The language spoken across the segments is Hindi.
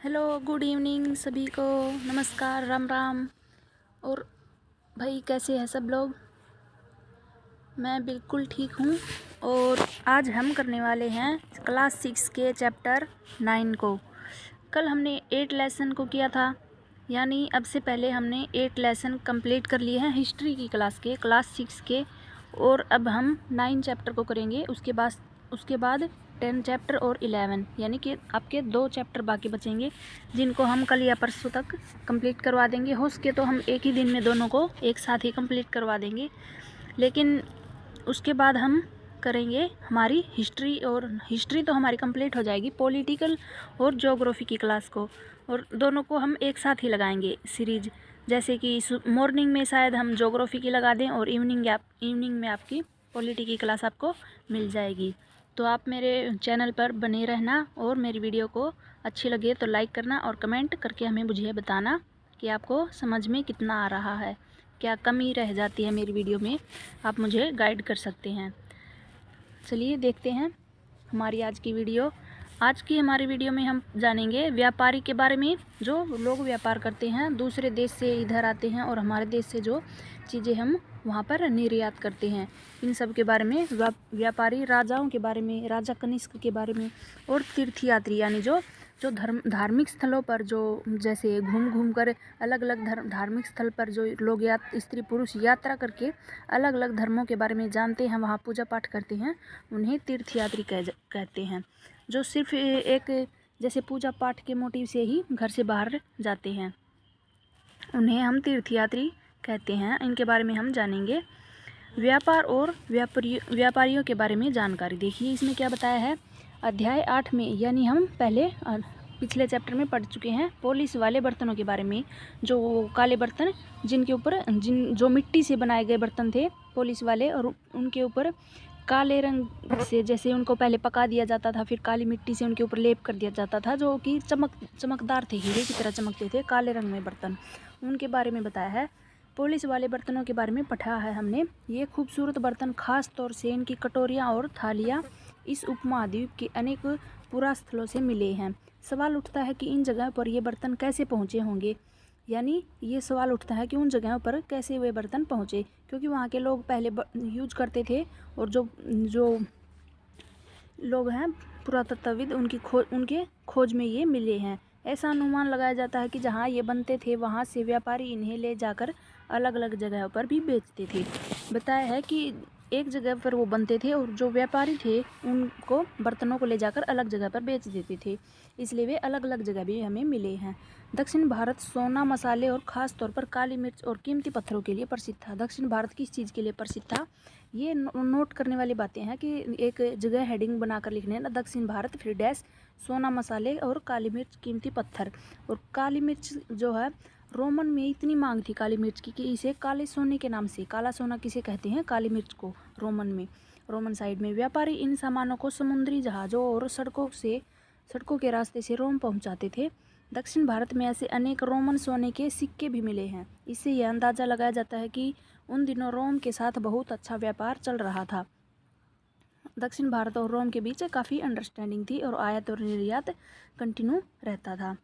हेलो, गुड इवनिंग सभी को। नमस्कार, राम राम। और भाई कैसे हैं सब लोग? मैं बिल्कुल ठीक हूँ। और आज हम करने वाले हैं क्लास 6 के चैप्टर 9 को। कल हमने 8 लेसन को किया था, यानी अब से पहले हमने 8 लेसन कंप्लीट कर लिए हैं हिस्ट्री की क्लास 6 के। और अब हम 9 चैप्टर को करेंगे। उसके बाद 10 चैप्टर और 11, यानी कि आपके 2 चैप्टर बाकी बचेंगे, जिनको हम कल या परसों तक कंप्लीट करवा देंगे। हो सके तो हम एक ही दिन में दोनों को एक साथ ही कंप्लीट करवा देंगे, लेकिन उसके बाद हम करेंगे हमारी हिस्ट्री। और हिस्ट्री तो हमारी कंप्लीट हो जाएगी, पॉलिटिकल और ज्योग्राफी की क्लास को, और दोनों को हम एक साथ ही लगाएंगे सीरीज। जैसे कि मॉर्निंग में शायद हम ज्योग्राफी की लगा दें और इवनिंग में आपकी पॉलिटी की क्लास आपको मिल जाएगी। तो आप मेरे चैनल पर बने रहना, और मेरी वीडियो को अच्छी लगे तो लाइक करना और कमेंट करके हमें मुझे बताना कि आपको समझ में कितना आ रहा है, क्या कमी रह जाती है मेरी वीडियो में, आप मुझे गाइड कर सकते हैं। चलिए देखते हैं हमारी आज की वीडियो। आज की हमारी वीडियो में हम जानेंगे व्यापारी के बारे में। जो लोग व्यापार करते हैं, दूसरे देश से इधर आते हैं और हमारे देश से जो चीज़ें हम वहाँ पर निर्यात करते हैं, इन सब के बारे में। व्यापारी राजाओं के बारे में, राजा कनिष्क के बारे में। और तीर्थयात्री यानी जो धार्मिक स्थलों पर जो जैसे घूम घूम कर अलग अलग धार्मिक स्थल पर जो लोग स्त्री पुरुष यात्रा करके अलग अलग धर्मों के बारे में जानते हैं, वहाँ पूजा पाठ करते हैं, उन्हें तीर्थयात्री कहते हैं। जो सिर्फ एक जैसे पूजा पाठ के मोटिव से ही घर से बाहर जाते हैं, उन्हें हम तीर्थयात्री कहते हैं। इनके बारे में हम जानेंगे। व्यापार और व्यापारियों के बारे में जानकारी। देखिए इसमें क्या बताया है अध्याय 8 में, यानी हम पहले पिछले चैप्टर में पढ़ चुके हैं पॉलिश वाले बर्तनों के बारे में। जो काले बर्तन जिनके ऊपर जो मिट्टी से बनाए गए बर्तन थे पॉलिश वाले, और उनके ऊपर काले रंग से जैसे उनको पहले पका दिया जाता था, फिर काली मिट्टी से उनके ऊपर लेप कर दिया जाता था, जो कि चमकदार थे, हीरे की तरह चमकते थे, काले रंग में बर्तन, उनके बारे में बताया है। पॉलिश वाले बर्तनों के बारे में पढ़ा है हमने। ये खूबसूरत बर्तन खास तौर से इनकी कटोरियाँ और थालियाँ इस उपमहाद्वीप के अनेक पुरास्थलों से मिले हैं। सवाल उठता है कि इन जगहों पर ये बर्तन कैसे पहुँचे होंगे, यानी ये सवाल उठता है कि उन जगहों पर कैसे वे बर्तन पहुँचे, क्योंकि वहाँ के लोग पहले यूज करते थे, और जो लोग हैं पुरातत्वविद उनके खोज में ये मिले हैं। ऐसा अनुमान लगाया जाता है कि जहाँ ये बनते थे वहाँ से व्यापारी इन्हें ले जाकर अलग अलग जगहों पर भी बेचते थे। बताया है कि एक जगह पर वो बनते थे और जो व्यापारी थे उनको बर्तनों को ले जाकर अलग जगह पर बेच देते थे, इसलिए वे अलग अलग जगह भी हमें मिले हैं। दक्षिण भारत सोना, मसाले और ख़ास तौर पर काली मिर्च और कीमती पत्थरों के लिए प्रसिद्ध था। दक्षिण भारत किस चीज़ के लिए प्रसिद्ध था, ये नोट करने वाली बातें हैं कि एक जगह हेडिंग बनाकर लिखने ना, दक्षिण भारत फिर डैश सोना, मसाले और काली मिर्च, कीमती पत्थर। और काली मिर्च जो है रोमन में इतनी मांग थी काली मिर्च की कि इसे काले सोने के नाम से, काला सोना किसे कहते हैं, काली मिर्च को, रोमन साइड में व्यापारी इन सामानों को समुद्री जहाज़ों और सड़कों के रास्ते से रोम पहुंचाते थे। दक्षिण भारत में ऐसे अनेक रोमन सोने के सिक्के भी मिले हैं। इससे यह अंदाज़ा लगाया जाता है कि उन दिनों रोम के साथ बहुत अच्छा व्यापार चल रहा था। दक्षिण भारत और रोम के बीच काफ़ी अंडरस्टैंडिंग थी और आयात और निर्यात कंटिन्यू रहता था।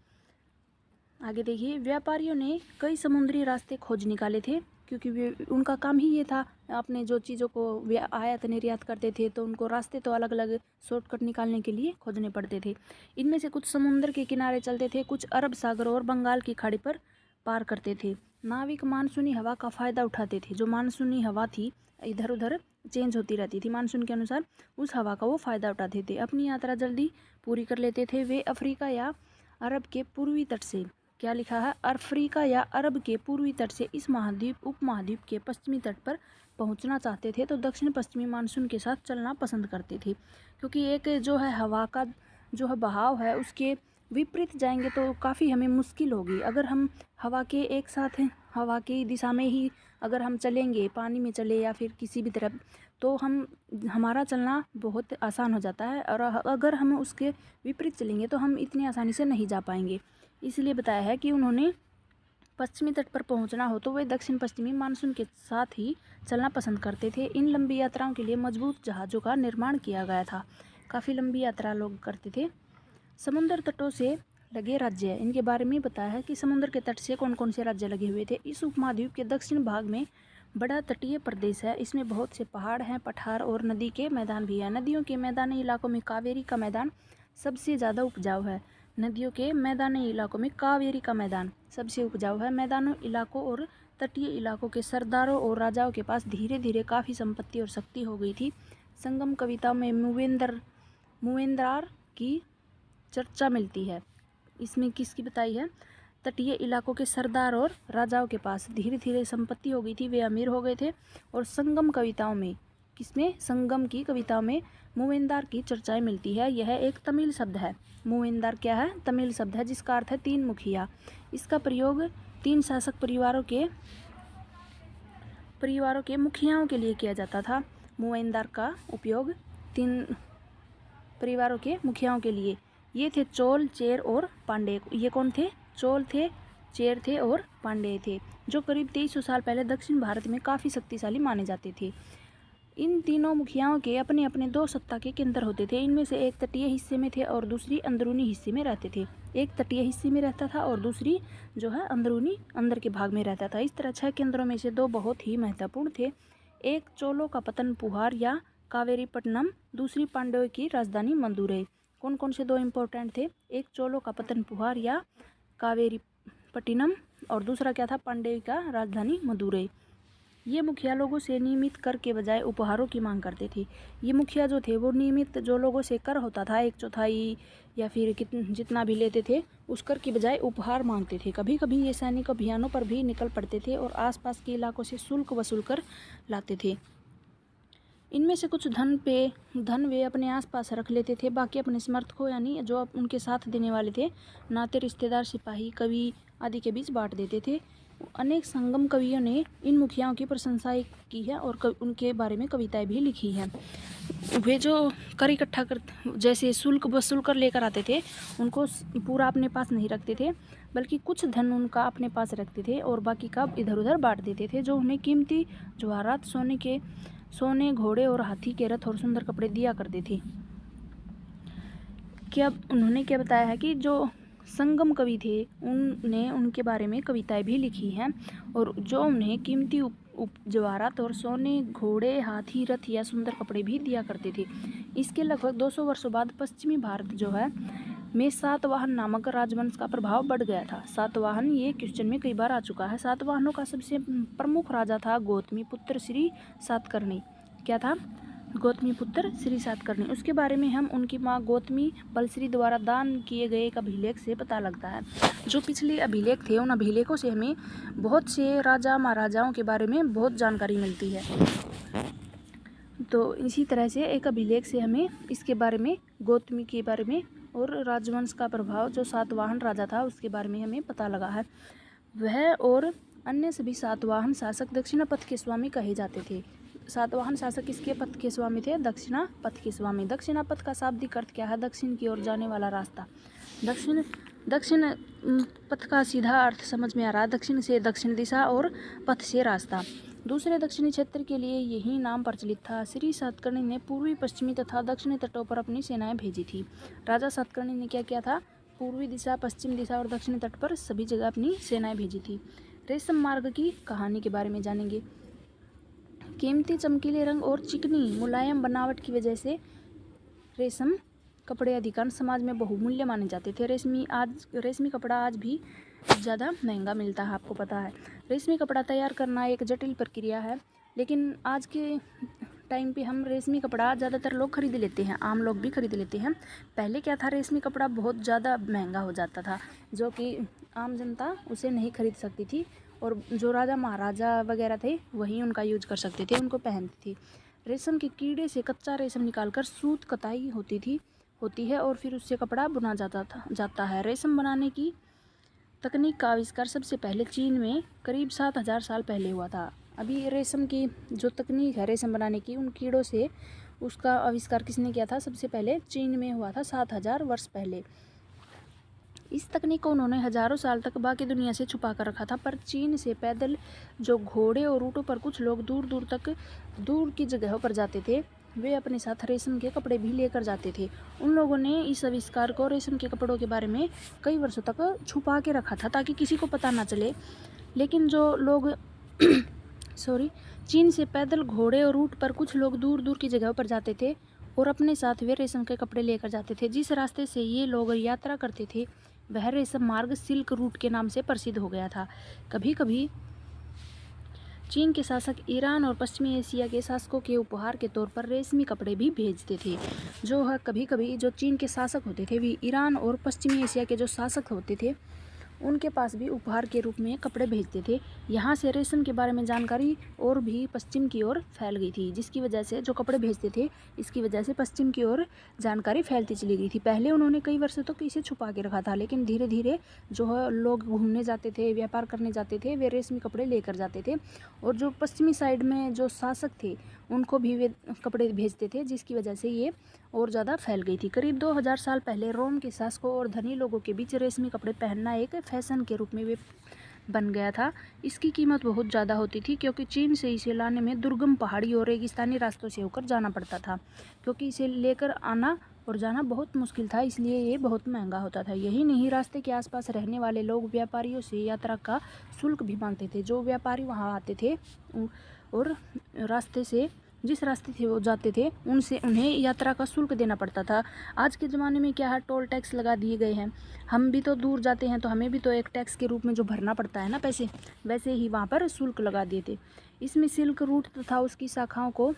आगे देखिए, व्यापारियों ने कई समुद्री रास्ते खोज निकाले थे, क्योंकि उनका काम ही ये था, अपने जो चीज़ों को आयात निर्यात करते थे तो उनको रास्ते तो अलग अलग शॉर्टकट निकालने के लिए खोजने पड़ते थे। इनमें से कुछ समुद्र के किनारे चलते थे, कुछ अरब सागर और बंगाल की खाड़ी पर पार करते थे। नाविक मानसूनी हवा का फ़ायदा उठाते थे। जो मानसूनी हवा थी इधर उधर चेंज होती रहती थी मानसून के अनुसार, उस हवा का वो फ़ायदा उठाते थे, अपनी यात्रा जल्दी पूरी कर लेते थे। वे अफ्रीका या अरब के पूर्वी तट से, क्या लिखा है, अफ्रीका या अरब के पूर्वी तट से इस उपमहाद्वीप के पश्चिमी तट पर पहुंचना चाहते थे, तो दक्षिण पश्चिमी मानसून के साथ चलना पसंद करते थे, क्योंकि एक जो है हवा का जो है बहाव है उसके विपरीत जाएंगे तो काफ़ी हमें मुश्किल होगी। अगर हम हवा के एक साथ हवा की दिशा में ही अगर हम चलेंगे, पानी में चले या फिर किसी भी तरफ, तो हमारा चलना बहुत आसान हो जाता है, और अगर हम उसके विपरीत चलेंगे तो हम इतनी आसानी से नहीं जा पाएंगे। इसलिए बताया है कि उन्होंने पश्चिमी तट पर पहुंचना हो तो वे दक्षिण पश्चिमी मानसून के साथ ही चलना पसंद करते थे। इन लंबी यात्राओं के लिए मजबूत जहाज़ों का निर्माण किया गया था। काफ़ी लंबी यात्रा लोग करते थे। समुद्र तटों से लगे राज्य है। इनके बारे में बताया है कि समुद्र के तट से कौन कौन से राज्य लगे हुए थे। इस उपमहाद्वीप के दक्षिण भाग में बड़ा तटीय प्रदेश है। इसमें बहुत से पहाड़ हैं, पठार और नदी के मैदान भी हैं। नदियों के मैदानी इलाकों में कावेरी का मैदान सबसे ज़्यादा उपजाऊ है। नदियों के मैदानी इलाकों में कावेरी का मैदान सबसे उपजाऊ है। मैदानों इलाकों और तटीय इलाकों के सरदारों और राजाओं के पास धीरे धीरे काफ़ी संपत्ति और शक्ति हो गई थी। संगम कविता में मूवेंद्रार की चर्चा मिलती है। इसमें किसकी बताई है? तटीय इलाकों के सरदार और राजाओं के पास धीरे धीरे संपत्ति हो गई थी, वे अमीर हो गए थे। और संगम कविताओं में, किसमें? संगम की कविताओं में मूवेंदार की चर्चाएं मिलती है। यह एक तमिल शब्द है। मूवेंदार क्या है? तमिल शब्द है जिसका अर्थ है तीन मुखिया। इसका प्रयोग तीन शासक परिवारों के मुखियाओं के लिए किया जाता था। मूवेंदार का उपयोग तीन परिवारों के मुखियाओं के लिए। ये थे चोल, चेर और पांड्य। ये कौन थे? चोल थे, चेर थे और पांड्य थे, जो करीब 2300 साल पहले दक्षिण भारत में काफ़ी शक्तिशाली माने जाते थे। इन तीनों मुखियाओं के अपने अपने दो सत्ता के केंद्र होते थे। इनमें से एक तटीय हिस्से में थे और दूसरी अंदरूनी हिस्से में रहते थे। एक तटीय हिस्से में रहता था और दूसरी जो है अंदरूनी अंदर के भाग में रहता था। इस तरह 6 केंद्रों में से 2 बहुत ही महत्वपूर्ण थे। एक चोलों का पतनपुहार या कावेरीपट्टनम, दूसरी पांड्यों की राजधानी मदुरै। कौन कौन से 2 इम्पोर्टेंट थे? एक चोलों का पतनपुहार या कावेरीपट्टनम और दूसरा क्या था? पांड्य का राजधानी मदुरै। ये मुखिया लोगों से नियमित कर के बजाय उपहारों की मांग करते थे। ये मुखिया जो थे वो नियमित जो लोगों से कर होता था 1/4 या फिर जितना भी लेते थे उस कर की बजाय उपहार मांगते थे। कभी कभी ये सैनिक अभियानों पर भी निकल पड़ते थे और आसपास के इलाकों से शुल्क वसूल कर लाते थे। इनमें से कुछ धन वे अपने आसपास रख लेते थे, बाकी अपने समर्थकों यानी जो उनके साथ देने वाले थे, नाते, रिश्तेदार, सिपाही, कवि आदि के बीच बांट देते थे। अनेक संगम कवियों ने इन मुखियाओं की प्रशंसा की है और उनके बारे में कविताएं भी लिखी हैं। वे जो कर इकट्ठा कर जैसे शुल्क वसूल कर लेकर आते थे उनको पूरा अपने पास नहीं रखते थे, बल्कि कुछ धन उनका अपने पास रखते थे और बाकी का इधर उधर बांट देते थे। जो उन्हें कीमती जवाहरात, सोने, घोड़े और हाथी के रथ और सुंदर कपड़े दिया करते थे। उन्होंने क्या बताया है कि जो संगम कवि थे उनने उनके बारे में कविताएं भी लिखी हैं और जो उन्हें कीमती जवाहरात और सोने, घोड़े, हाथी, रथ या सुंदर कपड़े भी दिया करते थे। इसके लगभग 200 वर्षों बाद पश्चिमी भारत जो है में सातवाहन नामक राजवंश का प्रभाव बढ़ गया था। सातवाहन ये क्वेश्चन में कई बार आ चुका है। सातवाहनों का सबसे प्रमुख राजा था गौतमीपुत्र श्री सातकर्णी। क्या था? गौतमीपुत्र श्री सातकर्णी। उसके बारे में हम उनकी माँ गौतमी बलश्री द्वारा दान किए गए एक अभिलेख से पता लगता है। जो पिछले अभिलेख थे उन अभिलेखों से हमें बहुत से राजा महाराजाओं के बारे में बहुत जानकारी मिलती है। तो इसी तरह से एक अभिलेख से हमें इसके बारे में, गौतमी के बारे में और राजवंश का प्रभाव जो सातवाहन राजा था उसके बारे में हमें पता लगा है। वह और अन्य सभी सातवाहन शासक दक्षिणा पथ के स्वामी कहे जाते थे। सातवाहन शासक किसके पथ के स्वामी थे? दक्षिणा पथ के स्वामी। दक्षिणा पथ का शाब्दिक अर्थ क्या है? दक्षिण की ओर जाने वाला रास्ता। दक्षिण पथ का सीधा अर्थ समझ में आ रहा है, दक्षिण से दक्षिण दिशा और पथ से रास्ता। दूसरे दक्षिणी क्षेत्र के लिए यही नाम प्रचलित था। श्री सातकर्णी ने पूर्वी, पश्चिमी तथा दक्षिणी तटों पर अपनी सेनाएं भेजी थी। राजा सातकर्णी ने क्या किया था? पूर्वी दिशा, पश्चिम दिशा और दक्षिणी तट पर सभी जगह अपनी सेनाएं भेजी थी। रेशम मार्ग की कहानी के बारे में जानेंगे। कीमती चमकीले रंग और चिकनी मुलायम बनावट की वजह से रेशम कपड़े अधिकांश समाज में बहुमूल्य माने जाते थे। रेशमी कपड़ा आज भी ज़्यादा महंगा मिलता है, आपको पता है। रेशमी कपड़ा तैयार करना एक जटिल प्रक्रिया है, लेकिन आज के टाइम पे हम रेशमी कपड़ा ज़्यादातर लोग खरीद लेते हैं, आम लोग भी खरीद लेते हैं। पहले क्या था? रेशमी कपड़ा बहुत ज़्यादा महंगा हो जाता था, जो कि आम जनता उसे नहीं खरीद सकती थी और जो राजा महाराजा वगैरह थे वही उनका यूज कर सकते थे, उनको पहनती थी। रेशम के कीड़े से कच्चा रेशम निकालकर सूत कताई होती है और फिर उससे कपड़ा बुना जाता है। रेशम बनाने की तकनीक का आविष्कार सबसे पहले चीन में करीब 7000 साल पहले हुआ था। अभी रेशम की जो तकनीक है रेशम बनाने की, उन कीड़ों से उसका आविष्कार किसने किया था? सबसे पहले चीन में हुआ था 7000 वर्ष पहले। इस तकनीक को उन्होंने हजारों साल तक बाकी दुनिया से छुपा कर रखा था, पर चीन से पैदल जो घोड़े और ऊँटों पर कुछ लोग दूर की जगहों पर जाते थे वे अपने साथ रेशम के कपड़े भी लेकर जाते थे। उन लोगों ने इस आविष्कार को रेशम के कपड़ों के बारे में कई वर्षों तक छुपा के रखा था ताकि किसी को पता ना चले। लेकिन जो लोग चीन से पैदल, घोड़े और ऊँट पर कुछ लोग दूर दूर की जगहों पर जाते थे और अपने साथ वे रेशम के कपड़े लेकर जाते थे। जिस रास्ते से ये लोग यात्रा करते थे वह रेशम मार्ग सिल्क रूट के नाम से प्रसिद्ध हो गया था। कभी कभी चीन के शासक ईरान और पश्चिमी एशिया के शासकों के उपहार के तौर पर रेशमी कपड़े भी भेजते थे। जो है कभी कभी जो चीन के शासक होते थे वे ईरान और पश्चिमी एशिया के जो शासक होते थे उनके पास भी उपहार के रूप में कपड़े भेजते थे। यहाँ से रेशम के बारे में जानकारी और भी पश्चिम की ओर फैल गई थी, जिसकी वजह से जो कपड़े भेजते थे इसकी वजह से पश्चिम की ओर जानकारी फैलती चली गई थी। पहले उन्होंने कई वर्षों तक इसे छुपा के रखा था, लेकिन धीरे धीरे जो है लोग घूमने जाते थे, व्यापार करने जाते थे, वे रेशमी कपड़े लेकर जाते थे और जो पश्चिमी साइड में जो शासक थे उनको भी वे कपड़े भेजते थे, जिसकी वजह से ये और ज़्यादा फैल गई थी। करीब 2000 साल पहले रोम के शासकों और धनी लोगों के बीच रेशमी कपड़े पहनना एक फैशन के रूप में वे बन गया था। इसकी कीमत बहुत ज़्यादा होती थी क्योंकि चीन से इसे लाने में दुर्गम पहाड़ी और रेगिस्तानी रास्तों से होकर जाना पड़ता था, क्योंकि इसे लेकर आना और जाना बहुत मुश्किल था, इसलिए ये बहुत महंगा होता था। यही नहीं, रास्ते के आसपास रहने वाले लोग व्यापारियों से यात्रा का शुल्क भी मांगते थे। जो व्यापारी वहाँ आते थे और रास्ते से जिस रास्ते से वो जाते थे उनसे उन्हें यात्रा का शुल्क देना पड़ता था। आज के ज़माने में क्या है, टोल टैक्स लगा दिए गए हैं। हम भी तो दूर जाते हैं तो हमें भी तो एक टैक्स के रूप में जो भरना पड़ता है ना पैसे, वैसे ही वहाँ पर शुल्क लगा दिए थे। इसमें सिल्क रूट तथा उसकी शाखाओं को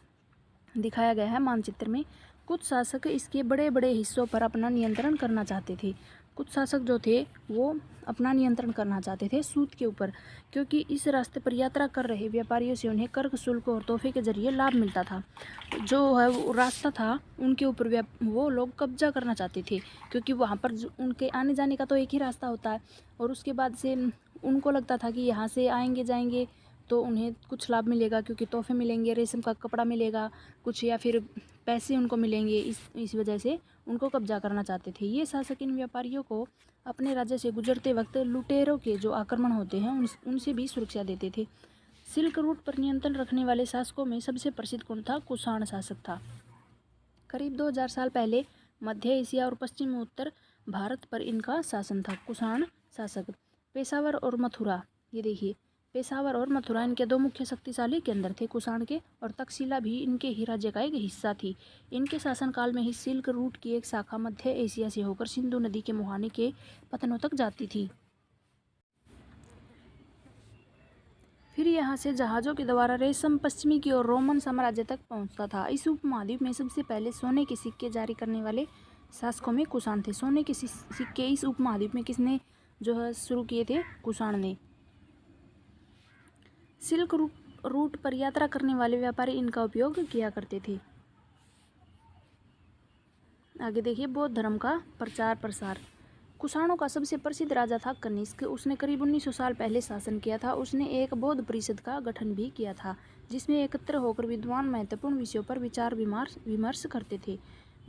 दिखाया गया है मानचित्र में। कुछ शासक इसके बड़े बड़े हिस्सों पर अपना नियंत्रण करना चाहते थे। कुछ शासक जो थे वो अपना नियंत्रण करना चाहते थे सूत के ऊपर, क्योंकि इस रास्ते पर यात्रा कर रहे व्यापारियों से उन्हें कर, शुल्क और तोहफे के जरिए लाभ मिलता था। जो है वो रास्ता था उनके ऊपर वो लोग कब्जा करना चाहते थे, क्योंकि वहाँ पर उनके आने जाने का तो एक ही रास्ता होता है और उसके बाद से उनको लगता था कि यहाँ से आएंगे जाएंगे तो उन्हें कुछ लाभ मिलेगा, क्योंकि तोहफे मिलेंगे, रेशम का कपड़ा मिलेगा कुछ, या फिर पैसे उनको मिलेंगे। इस वजह से उनको कब्जा करना चाहते थे। ये शासक इन व्यापारियों को अपने राज्य से गुजरते वक्त लुटेरों के जो आक्रमण होते हैं उनसे भी सुरक्षा देते थे। सिल्क रूट पर नियंत्रण रखने वाले शासकों में सबसे प्रसिद्ध कौन था? कुषाण शासक था। करीब 2000 साल पहले मध्य एशिया और पश्चिम उत्तर भारत पर इनका शासन था। कुषाण शासक। पेशावर और मथुरा, ये देखिए पेशावर और मथुरा इनके दो मुख्य शक्तिशाली केंद्र थे कुषाण के, और तक्षशिला भी इनके ही राज्य का एक हिस्सा थी। इनके शासनकाल में ही सिल्क रूट की एक शाखा मध्य एशिया से होकर सिंधु नदी के मुहाने के पतनों तक जाती थी। फिर यहाँ से जहाज़ों के द्वारा रेशम पश्चिमी की ओर रोमन साम्राज्य तक पहुँचता था। इस उपमहाद्वीप में सबसे पहले सोने के सिक्के जारी करने वाले शासकों में कुषाण थे। सोने के सिक्के इस उपमहाद्वीप में किसने जो है शुरू किए थे? कुषाण ने। सिल्क रूट पर यात्रा करने वाले व्यापारी इनका उपयोग किया करते थे। आगे देखिए, बौद्ध धर्म का प्रचार प्रसार। कुषाणों का सबसे प्रसिद्ध राजा था कनिष्क। उसने करीब 1900 साल पहले शासन किया था। उसने एक बौद्ध परिषद का गठन भी किया था, जिसमें एकत्र होकर विद्वान महत्वपूर्ण विषयों पर विचार विमर्श करते थे।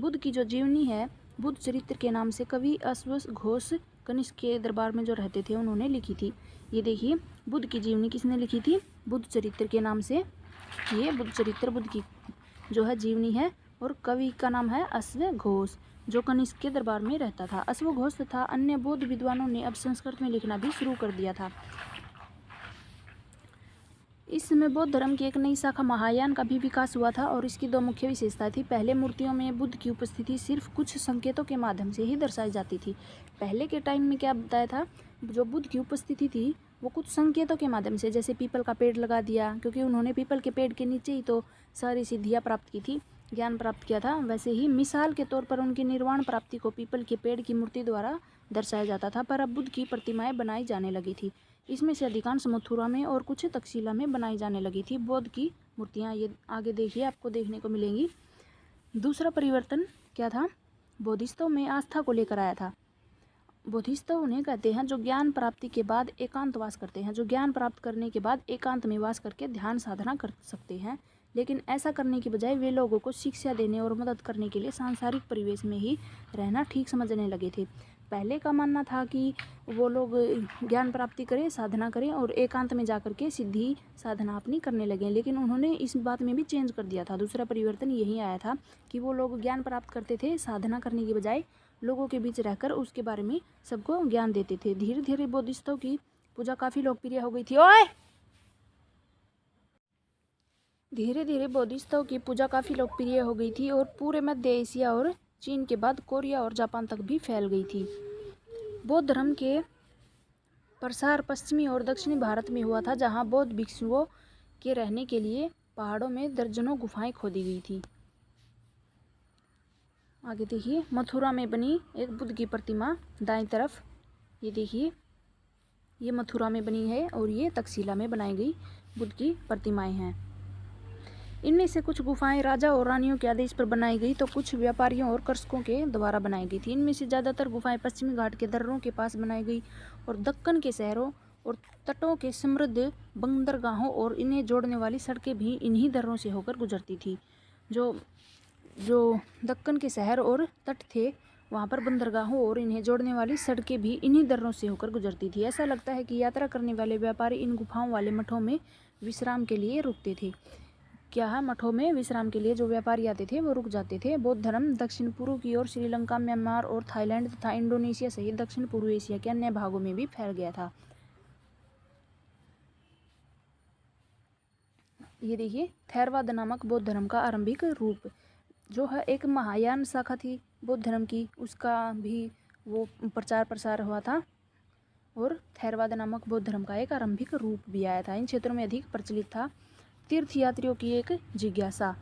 बुद्ध की जो जीवनी है बुद्ध चरित्र के नाम से कवि अश्व घोष कनिष्क के दरबार में जो रहते थे उन्होंने लिखी थी। ये देखिए, बुद्ध की जीवनी किसने लिखी थी? बुद्ध चरित्र के नाम से। ये बुद्ध चरित्र बुद्ध की जो है जीवनी है, और कवि का नाम है अश्व घोष, जो कनिष्क के दरबार में रहता था। अश्व घोष तथा अन्य बौद्ध विद्वानों ने अब संस्कृत में लिखना भी शुरू कर दिया था। इस समय बौद्ध धर्म की एक नई शाखा महायान का भी विकास हुआ था, और इसकी दो मुख्य विशेषताएं थी। पहले मूर्तियों में बुद्ध की उपस्थिति सिर्फ कुछ संकेतों के माध्यम से ही दर्शाई जाती थी। पहले के टाइम में क्या बताया था, जो बुद्ध की उपस्थिति थी वो कुछ संकेतों के माध्यम से, जैसे पीपल का पेड़ लगा दिया, क्योंकि उन्होंने पीपल के पेड़ के नीचे ही तो सारी सिद्धियाँ प्राप्त की थी, ज्ञान प्राप्त किया था। वैसे ही मिसाल के तौर पर उनकी निर्वाण प्राप्ति को पीपल के पेड़ की मूर्ति द्वारा दर्शाया जाता था। पर अब बुद्ध की प्रतिमाएं बनाई जाने लगी थी। इसमें से अधिकांश मथुरा में और कुछ तक्षशिला में बनाई जाने लगी थी बौद्ध की मूर्तियाँ। ये आगे देखिए आपको देखने को मिलेंगी। दूसरा परिवर्तन क्या था? बोधिसत्व में आस्था को लेकर आया था। बोधिसत्व उन्हें कहते हैं जो ज्ञान प्राप्ति के बाद एकांतवास करते हैं, जो ज्ञान प्राप्त करने के बाद एकांत में वास करके ध्यान साधना कर सकते हैं। लेकिन ऐसा करने की बजाय वे लोगों को शिक्षा देने और मदद करने के लिए सांसारिक परिवेश में ही रहना ठीक समझने लगे थे। पहले का मानना था कि वो लोग ज्ञान प्राप्ति करें, साधना करें और एकांत में जाकर के सिद्धि साधना अपनी करने लगे, लेकिन उन्होंने इस बात में भी चेंज कर दिया था। दूसरा परिवर्तन यही आया था कि वो लोग ज्ञान प्राप्त करते थे, साधना करने की बजाय लोगों के बीच रहकर उसके बारे में सबको ज्ञान देते थे। धीरे धीरे बौद्धिस्तों की पूजा काफ़ी लोकप्रिय हो गई थी। धीरे धीरे बौद्धिस्तों की पूजा काफ़ी लोकप्रिय हो गई थी और पूरे मध्य एशिया और चीन के बाद कोरिया और जापान तक भी फैल गई थी। बौद्ध धर्म के प्रसार पश्चिमी और दक्षिणी भारत में हुआ था, जहां बौद्ध भिक्षुओं के रहने के लिए पहाड़ों में दर्जनों गुफाएं खोदी गई थी। आगे देखिए, मथुरा में बनी एक बुद्ध की प्रतिमा दाईं तरफ, ये देखिए, ये मथुरा में बनी है और ये तक्षशिला में बनाई गई बुद्ध की प्रतिमाएं हैं। इनमें से कुछ गुफाएं राजा और रानियों के आदेश पर बनाई गई तो कुछ व्यापारियों और कृषकों के द्वारा बनाई गई थी। इनमें से ज़्यादातर गुफाएं पश्चिमी घाट के दर्रों के पास बनाई गई और दक्कन के शहरों और तटों के समृद्ध बंदरगाहों और इन्हें जोड़ने वाली सड़कें भी इन्हीं दर्रों से होकर गुजरती थी। जो दक्कन के शहर और तट थे, वहाँ पर बंदरगाहों और इन्हें जोड़ने वाली सड़कें भी इन्हीं दर्रों से होकर गुजरती थी। ऐसा लगता है कि यात्रा करने वाले व्यापारी इन गुफाओं वाले मठों में विश्राम के लिए रुकते थे। क्या है, मठों में विश्राम के लिए जो व्यापारी आते थे वो रुक जाते थे। बौद्ध धर्म दक्षिण पूर्व की ओर श्रीलंका, म्यांमार और थाईलैंड तथा इंडोनेशिया सहित दक्षिण पूर्व एशिया के अन्य भागों में भी फैल गया था। ये देखिए, थेरवाद नामक बौद्ध धर्म का आरंभिक रूप जो है एक महायान शाखा थी बौद्ध धर्म की, उसका भी वो प्रचार प्रसार हुआ था और थेरवाद नामक बौद्ध धर्म का एक आरंभिक रूप भी आया था। इन क्षेत्रों में अधिक प्रचलित था तीर्थयात्रियों की एक जिज्ञासा।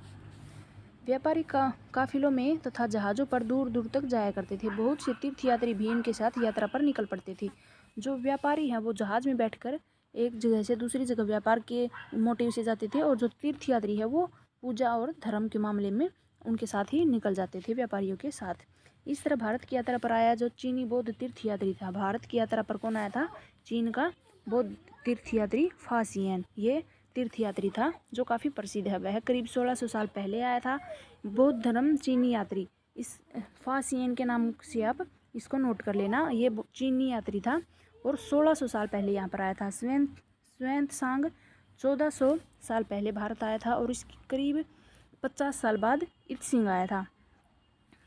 व्यापारी काफिलों में तथा जहाज़ों पर दूर दूर तक जाया करते थे। बहुत से तीर्थयात्री भी इनके साथ यात्रा पर निकल पड़ते थे। जो व्यापारी हैं वो जहाज़ में बैठकर एक जगह से दूसरी जगह व्यापार के मोटिव से जाते थे और जो तीर्थयात्री है वो पूजा और धर्म के मामले में उनके साथ ही निकल जाते थे, व्यापारियों के साथ। इस तरह भारत की यात्रा पर आया जो चीनी बौद्ध तीर्थयात्री था। भारत की यात्रा पर कौन आया था? चीन का बौद्ध तीर्थयात्री फासियन ये तीर्थयात्री था जो काफ़ी प्रसिद्ध है। वह करीब 1600 साल पहले आया था। बौद्ध धर्म चीनी यात्री, इस फासियन के नाम से आप इसको नोट कर लेना। ये चीनी यात्री था और 1600 साल पहले यहाँ पर आया था। ह्वेनत्सांग 1400 साल पहले भारत आया था और इसके करीब 50 साल बाद इत्सिंग आया था।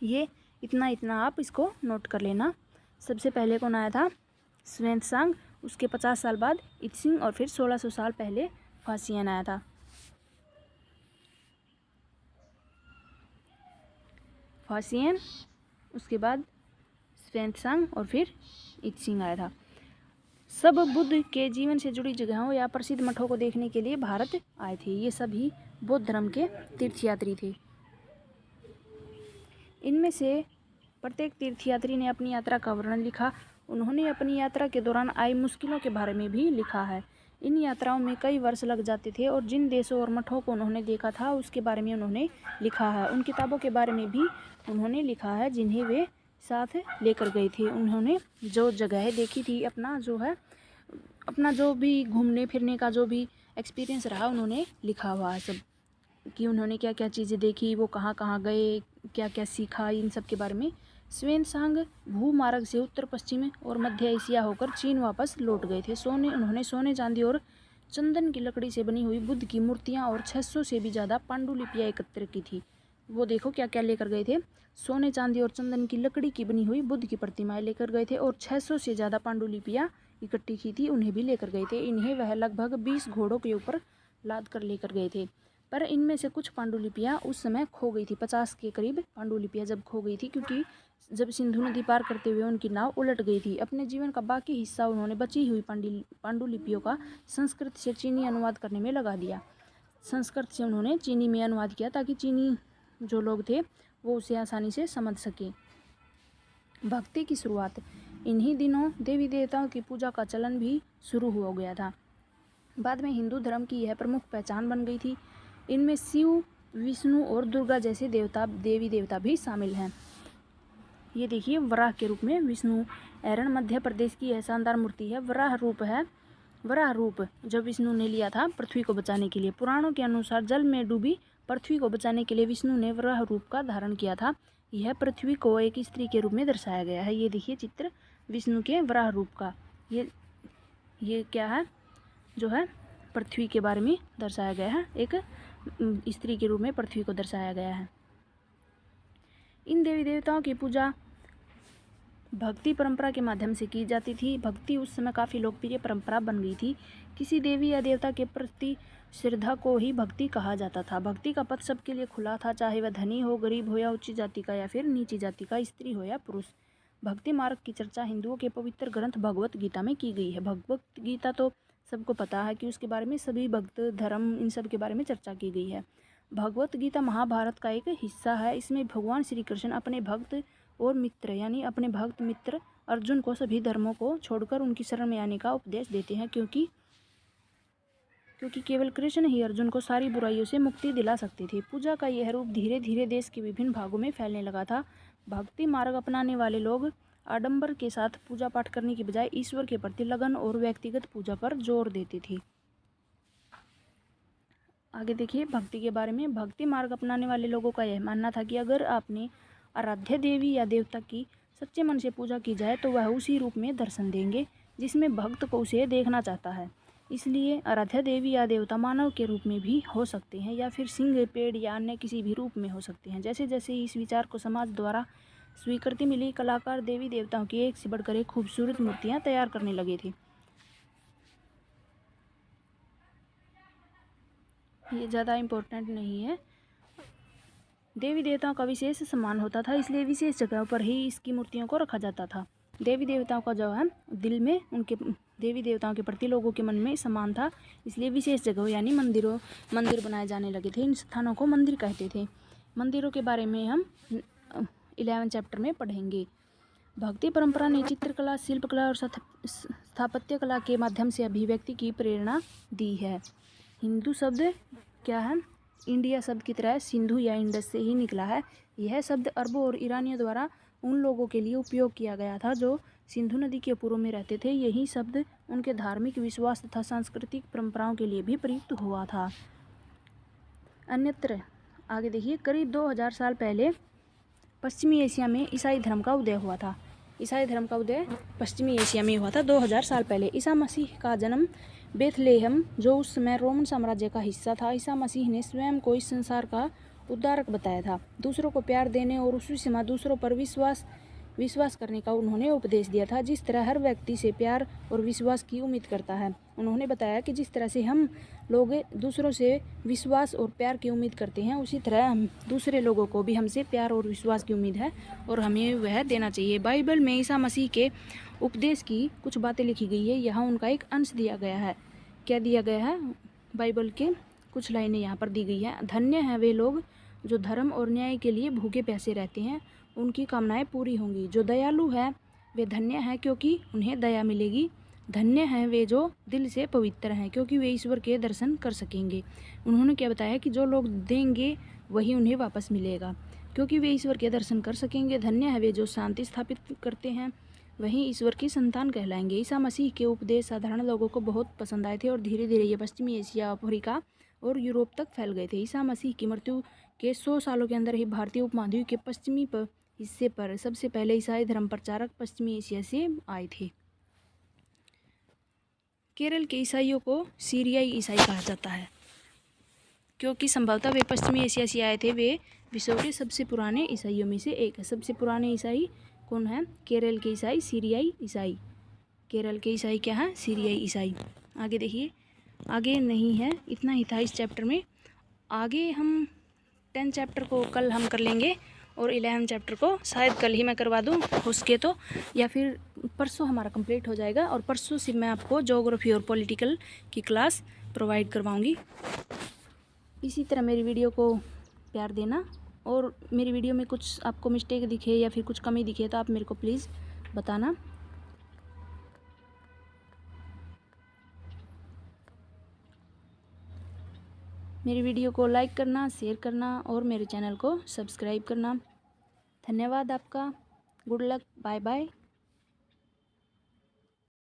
ये इतना आप इसको नोट कर लेना। सबसे पहले कौन आया था? ह्वेनत्सांग, उसके 50 साल बाद इत्सिंग और फिर 1600 साल पहले फासियन आया था। फासियन, उसके बाद ह्वेनत्सांग और फिर इत्सिंग आया था। सब बुद्ध के जीवन से जुड़ी जगहों या प्रसिद्ध मठों को देखने के लिए भारत आए थे। ये सभी बौद्ध धर्म के तीर्थयात्री थे। इनमें से प्रत्येक तीर्थयात्री ने अपनी यात्रा का वर्णन लिखा। उन्होंने अपनी यात्रा के दौरान आई मुश्किलों के बारे में भी लिखा है। इन यात्राओं में कई वर्ष लग जाते थे और जिन देशों और मठों को उन्होंने देखा था उसके बारे में उन्होंने लिखा है। उन किताबों के बारे में भी उन्होंने लिखा है जिन्हें वे साथ लेकर गए थे। उन्होंने जो जगहें देखी थी, अपना जो भी घूमने फिरने का जो भी एक्सपीरियंस रहा, उन्होंने लिखा हुआ है सब कि उन्होंने क्या क्या चीज़ें देखी, वो कहाँ कहाँ गए, क्या क्या सीखा, इन सब के बारे में। ह्वेनत्सांग भूमार्ग से उत्तर पश्चिम और मध्य एशिया होकर चीन वापस लौट गए थे। उन्होंने सोने, चांदी और चंदन की लकड़ी से बनी हुई बुद्ध की मूर्तियाँ और 600 से भी ज़्यादा पांडुलिपियाँ एकत्र की थी। वो देखो क्या क्या लेकर गए थे। सोने, चांदी और चंदन की लकड़ी की बनी हुई बुद्ध की प्रतिमाएं लेकर गए थे और 600 से ज़्यादा पांडुलिपियाँ इकट्ठी की थी, उन्हें भी लेकर गए थे। इन्हें वह लगभग 20 घोड़ों के ऊपर लाद कर लेकर गए थे। पर इनमें से कुछ पांडुलिपियाँ उस समय खो गई थी। 50 के करीब पांडुलिपियाँ जब खो गई थी, क्योंकि जब सिंधु नदी पार करते हुए उनकी नाव उलट गई थी। अपने जीवन का बाकी हिस्सा उन्होंने बची हुई पांडुलिपियों का संस्कृत से चीनी अनुवाद करने में लगा दिया। संस्कृत से उन्होंने चीनी में अनुवाद किया ताकि चीनी जो लोग थे वो उसे आसानी से समझ सकें। भक्ति की शुरुआत, इन्हीं दिनों देवी देवताओं की पूजा का चलन भी शुरू हो गया था। बाद में हिंदू धर्म की यह प्रमुख पहचान बन गई थी। इनमें शिव, विष्णु और दुर्गा जैसे देवी देवता भी शामिल हैं। ये देखिए, वराह के रूप में विष्णु। एरन मध्य प्रदेश की यह शानदार मूर्ति है। वराह रूप जो विष्णु ने लिया था पृथ्वी को बचाने के लिए। पुराणों के अनुसार जल में डूबी पृथ्वी को बचाने के लिए विष्णु ने वराह रूप का धारण किया था। यह पृथ्वी को एक स्त्री के रूप में दर्शाया गया है। ये देखिए चित्र विष्णु के वराह रूप का। ये क्या है, जो है पृथ्वी के बारे में दर्शाया गया है। एक स्त्री के रूप में पृथ्वी को दर्शाया गया है। इन देवी देवताओं की पूजा भक्ति परंपरा के माध्यम से की जाती थी। भक्ति उस समय काफ़ी लोकप्रिय परंपरा बन गई थी। किसी देवी या देवता के प्रति श्रद्धा को ही भक्ति कहा जाता था। भक्ति का पथ सबके लिए खुला था, चाहे वह धनी हो, गरीब हो या उच्च जाति का या फिर नीची जाति का, स्त्री हो या पुरुष। भक्ति मार्ग की चर्चा हिंदुओं के पवित्र ग्रंथ भगवत गीता में की गई है। भगवत गीता तो सबको पता है कि उसके बारे में सभी भक्त धर्म इन सब के बारे में चर्चा की गई है। भगवत गीता महाभारत का एक हिस्सा है। इसमें भगवान श्री कृष्ण अपने भक्त और मित्र यानी अपने भक्त मित्र अर्जुन को सभी धर्मों को छोड़कर उनकी शरण में आने का उपदेश देते हैं, क्योंकि केवल कृष्ण ही अर्जुन को सारी बुराइयों से मुक्ति दिला सकते थे। पूजा का यह रूप धीरे धीरे देश के विभिन्न भागों में फैलने लगा था। भक्ति मार्ग अपनाने वाले लोग आडंबर के साथ पूजा पाठ करने की बजाय ईश्वर के प्रति लगन और व्यक्तिगत पूजा पर जोर देते थे। आगे देखिए भक्ति के बारे में। भक्ति मार्ग अपनाने वाले लोगों का यह मानना था कि अगर आपने आराध्य देवी या देवता की सच्चे मन से पूजा की जाए तो वह उसी रूप में दर्शन देंगे जिसमें भक्त को उसे देखना चाहता है। इसलिए आराध्य देवी या देवता मानव के रूप में भी हो सकते हैं या फिर सिंह, पेड़ या अन्य किसी भी रूप में हो सकते हैं। जैसे जैसे इस विचार को समाज द्वारा स्वीकृति मिली, कलाकार देवी देवताओं की एक से बढ़कर एक खूबसूरत मूर्तियाँ तैयार करने लगे थे। ये ज़्यादा इम्पोर्टेंट नहीं है। देवी देवताओं का विशेष सम्मान होता था, इसलिए विशेष जगहों पर ही इसकी मूर्तियों को रखा जाता था। देवी देवताओं का जो है दिल में उनके देवी देवताओं के प्रति लोगों के मन में सम्मान था, इसलिए विशेष जगहों यानी मंदिर बनाए जाने लगे थे। इन स्थानों को मंदिर कहते थे। मंदिरों के बारे में हम 11 चैप्टर में पढ़ेंगे। भक्ति परंपरा ने चित्रकला, शिल्पकला और स्थापत्य कला के माध्यम से अभिव्यक्ति की प्रेरणा दी है। हिंदू शब्द क्या है, इंडिया शब्द की तरह सिंधु या इंडस से ही निकला है। यह शब्द अरबों और ईरानियों द्वारा उन लोगों के लिए उपयोग किया गया था जो सिंधु नदी के पूर्व में रहते थे। यही शब्द उनके धार्मिक विश्वास तथा सांस्कृतिक परंपराओं के लिए भी प्रयुक्त हुआ था। अन्यत्र आगे देखिए, करीब 2000 साल पहले पश्चिमी एशिया में ईसाई धर्म का उदय हुआ था। ईसाई धर्म का उदय पश्चिमी एशिया में हुआ था 2000 साल पहले। ईसा मसीह का जन्म बेथलेहम, जो उस समय रोमन साम्राज्य का हिस्सा था। ईसा मसीह ने स्वयं को इस संसार का उद्धारक बताया था। दूसरों को प्यार देने और उसी समय दूसरों पर विश्वास करने का उन्होंने उपदेश दिया था। जिस तरह हर व्यक्ति से प्यार और विश्वास की उम्मीद करता है, उन्होंने बताया कि जिस तरह से हम लोग दूसरों से विश्वास और प्यार की उम्मीद करते हैं, उसी तरह हम दूसरे लोगों को भी हमसे प्यार और विश्वास की उम्मीद है और हमें वह देना चाहिए। बाइबल में ईसा मसीह के उपदेश की कुछ बातें लिखी गई है। यहाँ उनका एक अंश दिया गया है। क्या दिया गया है? बाइबल के कुछ लाइनें यहाँ पर दी गई है। धन्य हैं वे लोग जो धर्म और न्याय के लिए भूखे प्यासे रहते हैं, उनकी कामनाएं पूरी होंगी। जो दयालु है वे धन्य हैं, क्योंकि उन्हें दया मिलेगी। धन्य हैं वे जो दिल से पवित्र हैं, क्योंकि वे ईश्वर के दर्शन कर सकेंगे। उन्होंने क्या बताया कि जो लोग देंगे वही उन्हें वापस मिलेगा, क्योंकि वे ईश्वर के दर्शन कर सकेंगे। धन्य है वे जो शांति स्थापित करते हैं, वहीं ईश्वर की संतान कहलाएंगे। ईसा मसीह के उपदेश साधारण लोगों को बहुत पसंद आए थे और धीरे धीरे ये पश्चिमी एशिया, अफ्रीका और यूरोप तक फैल गए थे। ईसा मसीह की मृत्यु के 100 सालों के अंदर ही भारतीय उपमहाद्वीप के पश्चिमी हिस्से पर सबसे पहले ईसाई धर्म प्रचारक पश्चिमी एशिया से आए थे। केरल के ईसाइयों को सीरियाई ईसाई कहा जाता है, क्योंकि संभवतः वे पश्चिमी एशिया से आए थे। वे विश्व के सबसे पुराने ईसाइयों में से एक है। सबसे पुराने ईसाई कौन है? केरल के ईसाई, सीरियाई ईसाई। केरल के ईसाई क्या है? सीरियाई ईसाई। आगे देखिए, आगे नहीं है, इतना ही था इस चैप्टर में। आगे हम 10 चैप्टर को कल हम कर लेंगे और 11 चैप्टर को शायद कल ही मैं करवा दूँ हो सके तो, या फिर परसों हमारा कंप्लीट हो जाएगा और परसों से मैं आपको ज्योग्राफी और पॉलिटिकल की क्लास प्रोवाइड करवाऊँगी। इसी तरह मेरी वीडियो को प्यार देना, और मेरी वीडियो में कुछ आपको मिस्टेक दिखे या फिर कुछ कमी दिखे तो आप मेरे को प्लीज़ बताना। मेरी वीडियो को लाइक करना, शेयर करना और मेरे चैनल को सब्सक्राइब करना। धन्यवाद आपका। Good luck, bye bye.